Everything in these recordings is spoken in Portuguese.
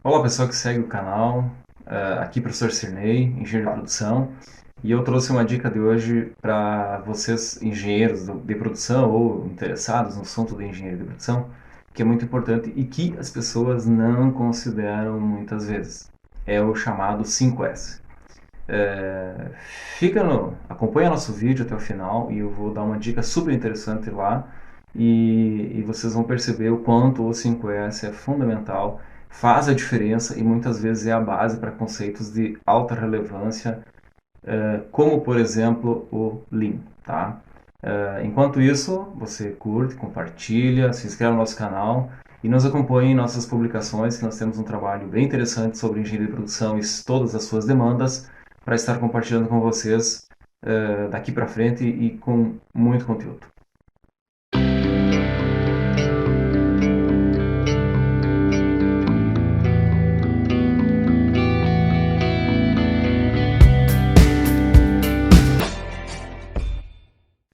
Olá, pessoal que segue o canal. Aqui professor Cirnei, engenheiro de produção, e eu trouxe uma dica de hoje para vocês, engenheiros de produção ou interessados no assunto de engenharia de produção, que é muito importante e que as pessoas não consideram muitas vezes. É o chamado 5S. É, acompanha nosso vídeo até o final e eu vou dar uma dica super interessante lá e vocês vão perceber o quanto o 5S é fundamental, faz a diferença e muitas vezes é a base para conceitos de alta relevância, como por exemplo o Lean, tá? Enquanto isso, você curte, compartilha, se inscreve no nosso canal e nos acompanhe em nossas publicações, que nós temos um trabalho bem interessante sobre engenharia de produção e todas as suas demandas para estar compartilhando com vocês daqui para frente e com muito conteúdo.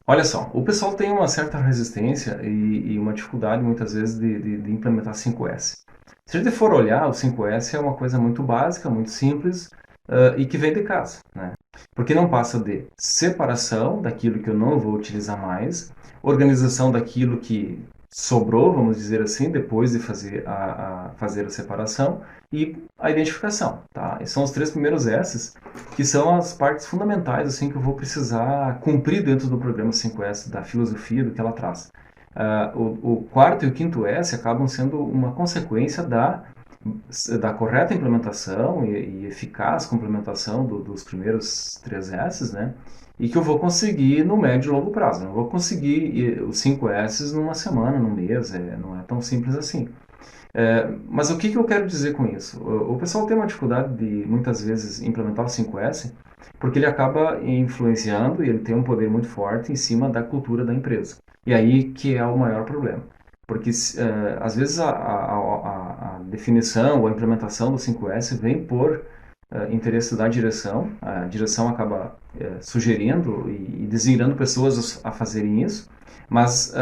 Olha só, o pessoal tem uma certa resistência e uma dificuldade muitas vezes de implementar 5S. Se a gente for olhar, o 5S é uma coisa muito básica, muito simples e que vem de casa, né? Porque não passa de separação daquilo que eu não vou utilizar mais, organização daquilo que sobrou, vamos dizer assim, depois de fazer a separação e a identificação, tá? Esses são os três primeiros S's que são as partes fundamentais assim que eu vou precisar cumprir dentro do programa 5S, da filosofia do que ela traz. O quarto e o quinto S acabam sendo uma consequência da correta implementação e eficaz complementação dos primeiros três S's, né? E que eu vou conseguir no médio e longo prazo. Não vou conseguir os 5 S's numa semana, num mês, não é tão simples assim. Mas o que eu quero dizer com isso? O pessoal tem uma dificuldade de, muitas vezes, implementar o 5S porque ele acaba influenciando e ele tem um poder muito forte em cima da cultura da empresa. E aí que é o maior problema. Porque, às vezes, a definição ou a implementação do 5S vem por interesse da direção. A direção acaba sugerindo e designando pessoas a fazerem isso, mas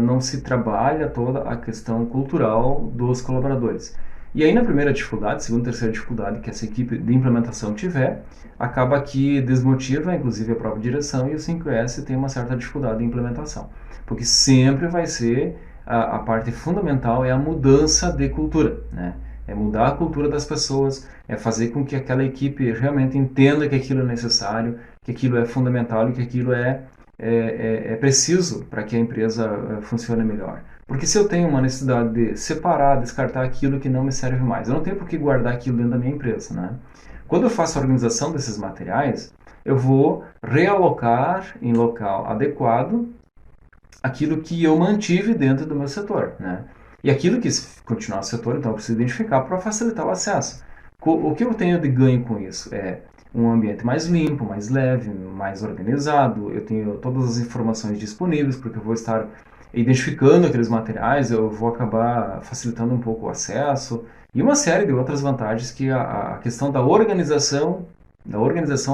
não se trabalha toda a questão cultural dos colaboradores. E aí, na primeira dificuldade, segunda, terceira dificuldade que essa equipe de implementação tiver, acaba que desmotiva, inclusive, a própria direção e o 5S tem uma certa dificuldade de implementação. Porque sempre vai ser a parte fundamental é a mudança de cultura, né? É mudar a cultura das pessoas, é fazer com que aquela equipe realmente entenda que aquilo é necessário, que aquilo é fundamental e que aquilo é preciso para que a empresa funcione melhor. Porque se eu tenho uma necessidade de separar, descartar aquilo que não me serve mais, eu não tenho por que guardar aquilo dentro da minha empresa, né? Quando eu faço a organização desses materiais, eu vou realocar em local adequado aquilo que eu mantive dentro do meu setor, né? E aquilo que continuar no setor, então eu preciso identificar para facilitar o acesso. O que eu tenho de ganho com isso? É um ambiente mais limpo, mais leve, mais organizado, eu tenho todas as informações disponíveis, porque eu vou estar identificando aqueles materiais, eu vou acabar facilitando um pouco o acesso, e uma série de outras vantagens que a questão da organização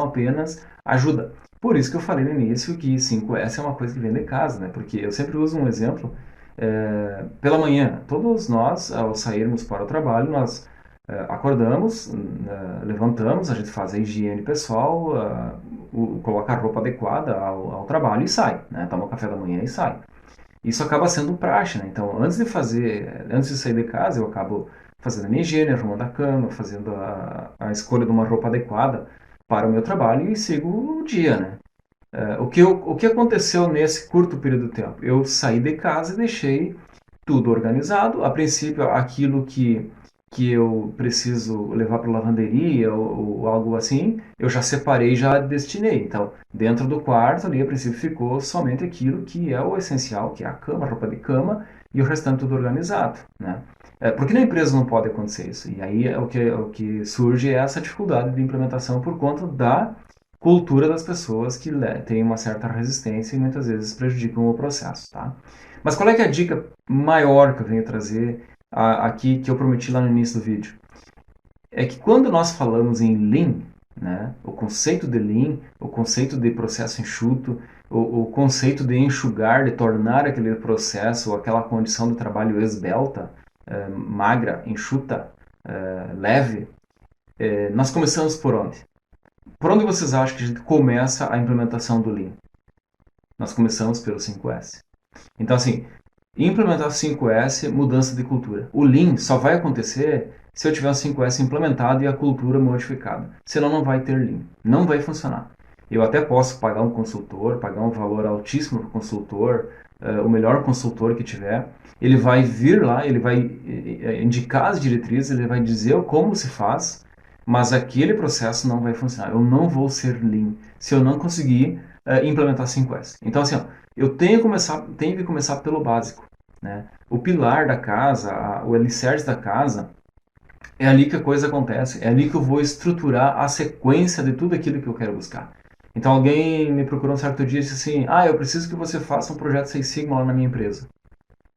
apenas ajuda. Por isso que eu falei no início que 5S é uma coisa que vem de casa, né? Porque eu sempre uso um exemplo. Pela manhã, todos nós, ao sairmos para o trabalho, nós acordamos, levantamos, a gente faz a higiene pessoal, coloca a roupa adequada ao trabalho e sai, né? Toma o café da manhã e sai. Isso acaba sendo praxe, né? Então, antes de sair de casa, eu acabo fazendo a minha higiene, arrumando a cama, fazendo a escolha de uma roupa adequada para o meu trabalho e sigo o dia, né? O que aconteceu nesse curto período de tempo? Eu saí de casa e deixei tudo organizado. A princípio, aquilo que eu preciso levar para a lavanderia ou algo assim, eu já separei, já destinei. Então, dentro do quarto ali, a princípio, ficou somente aquilo que é o essencial, que é a cama, a roupa de cama e o restante tudo organizado, né? Porque na empresa não pode acontecer isso. E aí o que surge é essa dificuldade de implementação por conta da cultura das pessoas que têm uma certa resistência e muitas vezes prejudicam o processo, tá? Mas qual é que é a dica maior que eu venho trazer aqui, que eu prometi lá no início do vídeo? É que quando nós falamos em Lean, né, o conceito de Lean, o conceito de processo enxuto, o conceito de enxugar, de tornar aquele processo, aquela condição de trabalho esbelta, magra, enxuta, leve, nós começamos por onde? Por onde vocês acham que a gente começa a implementação do Lean? Nós começamos pelo 5S. Então, assim, implementar o 5S, mudança de cultura. O Lean só vai acontecer se eu tiver o 5S implementado e a cultura modificada. Senão não vai ter Lean. Não vai funcionar. Eu até posso pagar um consultor, pagar um valor altíssimo para o consultor, o melhor consultor que tiver. Ele vai vir lá, ele vai indicar as diretrizes, ele vai dizer como se faz, mas aquele processo não vai funcionar. Eu não vou ser Lean se eu não conseguir implementar 5S. Então, assim, ó, eu tenho que começar pelo básico, né? O pilar da casa, o alicerce da casa, é ali que a coisa acontece. É ali que eu vou estruturar a sequência de tudo aquilo que eu quero buscar. Então alguém me procurou um certo dia e disse assim, eu preciso que você faça um projeto Six Sigma lá na minha empresa.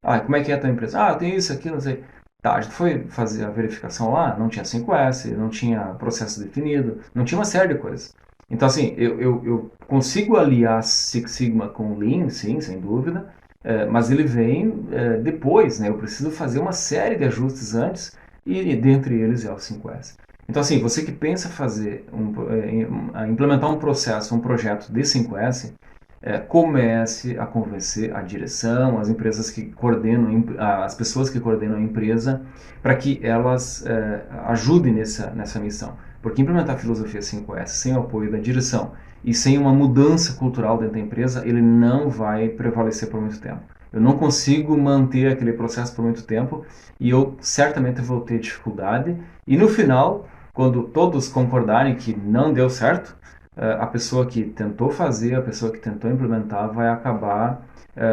Como é que é a tua empresa? Tem isso, aquilo, não sei. Tá, a gente foi fazer a verificação lá, não tinha 5S, não tinha processo definido, não tinha uma série de coisas. Então, assim, eu consigo aliar Six Sigma com Lean, sim, sem dúvida, mas ele vem depois, né? Eu preciso fazer uma série de ajustes antes e dentre eles é o 5S. Então, assim, você que pensa fazer implementar um processo, um projeto de 5S, comece a convencer a direção, as empresas que coordenam, as pessoas que coordenam a empresa, para que elas ajudem nessa missão. Porque implementar a filosofia 5S sem o apoio da direção e sem uma mudança cultural dentro da empresa, ele não vai prevalecer por muito tempo. Eu não consigo manter aquele processo por muito tempo e eu certamente vou ter dificuldade. E no final, quando todos concordarem que não deu certo, a pessoa que tentou fazer, a pessoa que tentou implementar vai acabar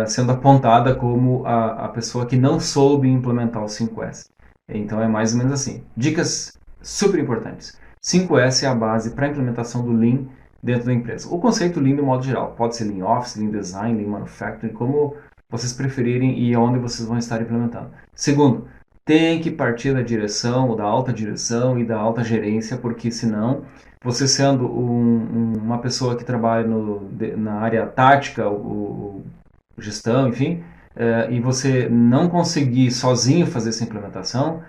sendo apontada como a pessoa que não soube implementar o 5S. Então é mais ou menos assim. Dicas super importantes. 5S é a base para a implementação do Lean dentro da empresa. O conceito Lean de modo geral. Pode ser Lean Office, Lean Design, Lean Manufacturing, como vocês preferirem e onde vocês vão estar implementando. Segundo, tem que partir da direção, da alta direção e da alta gerência, porque senão você sendo uma pessoa que trabalha na área tática, gestão, enfim, e você não conseguir sozinho fazer essa implementação,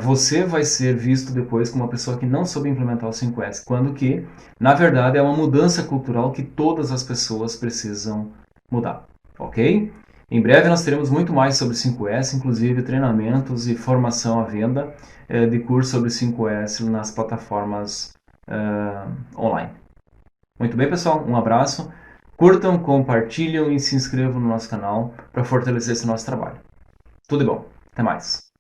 você vai ser visto depois como uma pessoa que não soube implementar o 5S, quando que, na verdade, é uma mudança cultural que todas as pessoas precisam mudar, ok? Em breve nós teremos muito mais sobre 5S, inclusive treinamentos e formação à venda de curso sobre 5S nas plataformas online. Muito bem, pessoal, um abraço. Curtam, compartilham e se inscrevam no nosso canal para fortalecer esse nosso trabalho. Tudo de bom. Até mais.